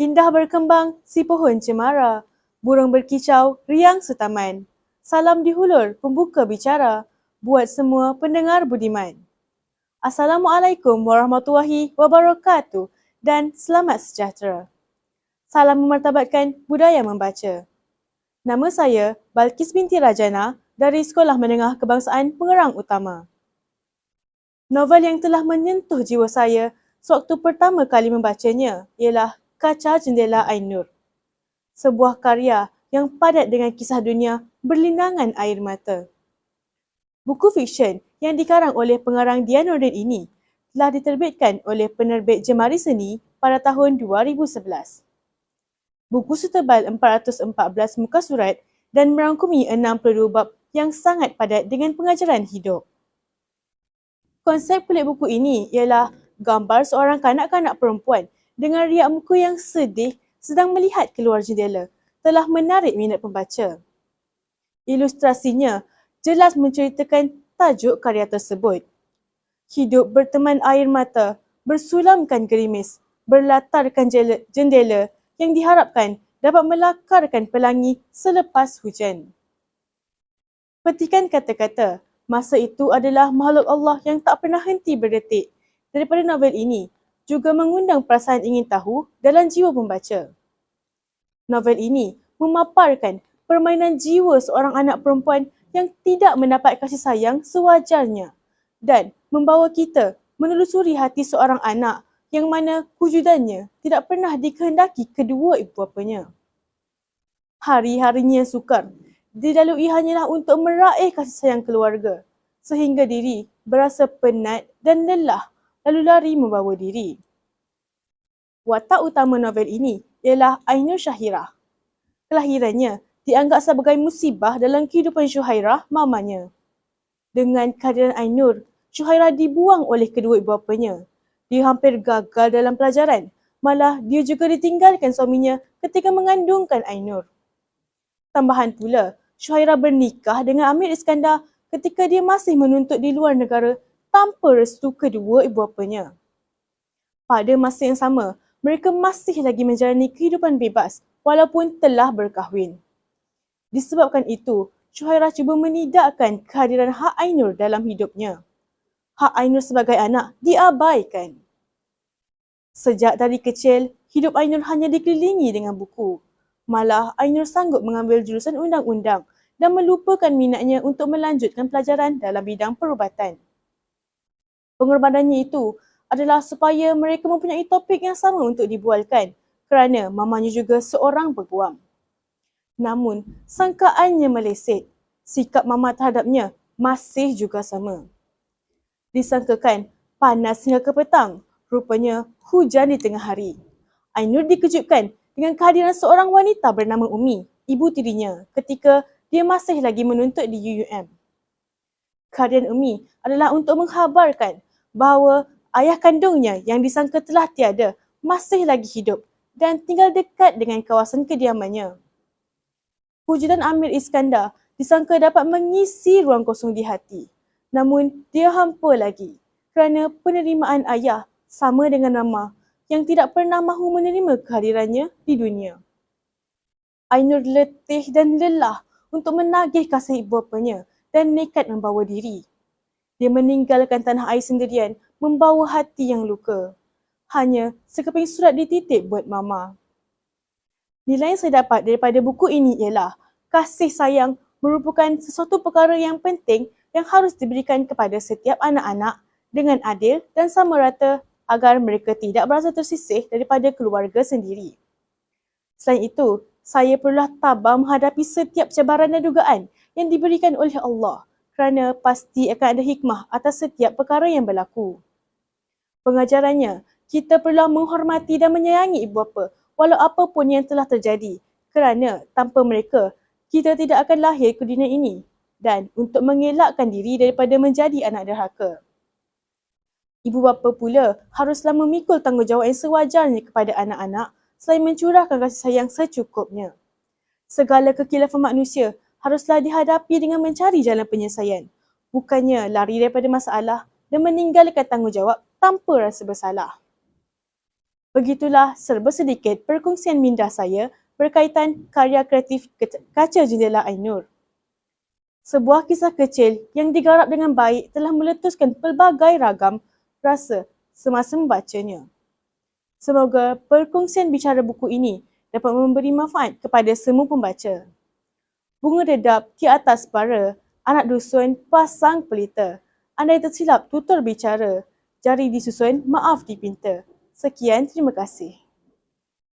Indah berkembang si pohon cemara, burung berkicau riang setaman. Salam dihulur pembuka bicara, buat semua pendengar budiman. Assalamualaikum warahmatullahi wabarakatuh dan selamat sejahtera. Salam memartabatkan budaya membaca. Nama saya Balkis binti Rajana dari Sekolah Menengah Kebangsaan Pengerang Utama. Novel yang telah menyentuh jiwa saya sewaktu pertama kali membacanya ialah Kaca Jendela Ainur. Sebuah karya yang padat dengan kisah dunia berlinangan air mata. Buku fiksyen yang dikarang oleh pengarang Dian Nordin ini telah diterbitkan oleh penerbit Jemari Seni pada tahun 2011. Buku setebal 414 muka surat dan merangkumi 62 bab yang sangat padat dengan pengajaran hidup. Konsep kulit buku ini ialah gambar seorang kanak-kanak perempuan dengan riak muka yang sedih sedang melihat keluar jendela telah menarik minat pembaca. Ilustrasinya jelas menceritakan tajuk karya tersebut. Hidup berteman air mata, bersulamkan gerimis, berlatarkan jendela yang diharapkan dapat melakarkan pelangi selepas hujan. Petikan kata-kata, masa itu adalah makhluk Allah yang tak pernah henti berdetik. Daripada novel ini juga mengundang perasaan ingin tahu dalam jiwa pembaca. Novel ini memaparkan permainan jiwa seorang anak perempuan yang tidak mendapat kasih sayang sewajarnya dan membawa kita menelusuri hati seorang anak yang mana kewujudannya tidak pernah dikehendaki kedua ibu bapanya. Hari-harinya sukar dilalui hanyalah untuk meraih kasih sayang keluarga sehingga diri berasa penat dan lelah lalu lari membawa diri. Watak utama novel ini ialah Ainur Syahirah. Kelahirannya dianggap sebagai musibah dalam kehidupan Syuhairah, mamanya. Dengan kehadiran Ainur, Syuhairah dibuang oleh kedua ibu bapanya. Dia hampir gagal dalam pelajaran, malah dia juga ditinggalkan suaminya ketika mengandungkan Ainur. Tambahan pula, Syuhairah bernikah dengan Amir Iskandar ketika dia masih menuntut di luar negara tanpa restu kedua ibu bapanya. Pada masa yang sama, mereka masih lagi menjalani kehidupan bebas walaupun telah berkahwin. Disebabkan itu, Syuhairah cuba menidakkan kehadiran hak Ainur dalam hidupnya. Hak Ainur sebagai anak diabaikan. Sejak dari kecil, hidup Ainur hanya dikelilingi dengan buku. Malah, Ainur sanggup mengambil jurusan undang-undang dan melupakan minatnya untuk melanjutkan pelajaran dalam bidang perubatan. Pengorbanannya itu adalah supaya mereka mempunyai topik yang sama untuk dibualkan kerana mamanya juga seorang peguam. Namun, sangkaannya meleset. Sikap mama terhadapnya masih juga sama. Disangkakan panas hingga ke petang, rupanya hujan di tengah hari. Ainur dikejutkan dengan kehadiran seorang wanita bernama Umi, ibu tirinya, ketika dia masih lagi menuntut di UUM. Kehadiran Umi adalah untuk menghabarkan bahawa ayah kandungnya yang disangka telah tiada masih lagi hidup dan tinggal dekat dengan kawasan kediamannya. Wujudan Amir Iskandar disangka dapat mengisi ruang kosong di hati. Namun, dia hampa lagi kerana penerimaan ayah sama dengan Rama yang tidak pernah mahu menerima kehadirannya di dunia. Ainur letih dan lelah untuk menagih kasih ibu bapanya dan nekat membawa diri. Dia meninggalkan tanah air sendirian membawa hati yang luka. Hanya sekeping surat dititip buat mama. Nilai yang saya dapat daripada buku ini ialah kasih sayang merupakan sesuatu perkara yang penting yang harus diberikan kepada setiap anak-anak dengan adil dan sama rata agar mereka tidak berasa tersisih daripada keluarga sendiri. Selain itu, saya perlulah tabah menghadapi setiap cabaran dan dugaan yang diberikan oleh Allah kerana pasti akan ada hikmah atas setiap perkara yang berlaku. Pengajarannya, kita perlu menghormati dan menyayangi ibu bapa walau apapun yang telah terjadi kerana tanpa mereka, kita tidak akan lahir ke dunia ini dan untuk mengelakkan diri daripada menjadi anak derhaka. Ibu bapa pula haruslah memikul tanggungjawab yang sewajarnya kepada anak-anak selain mencurahkan kasih sayang secukupnya. Segala kekilafan manusia haruslah dihadapi dengan mencari jalan penyelesaian, bukannya lari daripada masalah dan meninggalkan tanggungjawab tanpa rasa bersalah. Begitulah serba sedikit perkongsian minda saya berkaitan karya kreatif Kaca Jendela Ainur. Sebuah kisah kecil yang digarap dengan baik telah meletuskan pelbagai ragam rasa semasa membacanya. Semoga perkongsian bicara buku ini dapat memberi manfaat kepada semua pembaca. Bunga redap di atas bara, anak dusun pasang pelita. Andai tersilap tutur bicara, jari disusun maaf dipinta. Sekian, terima kasih.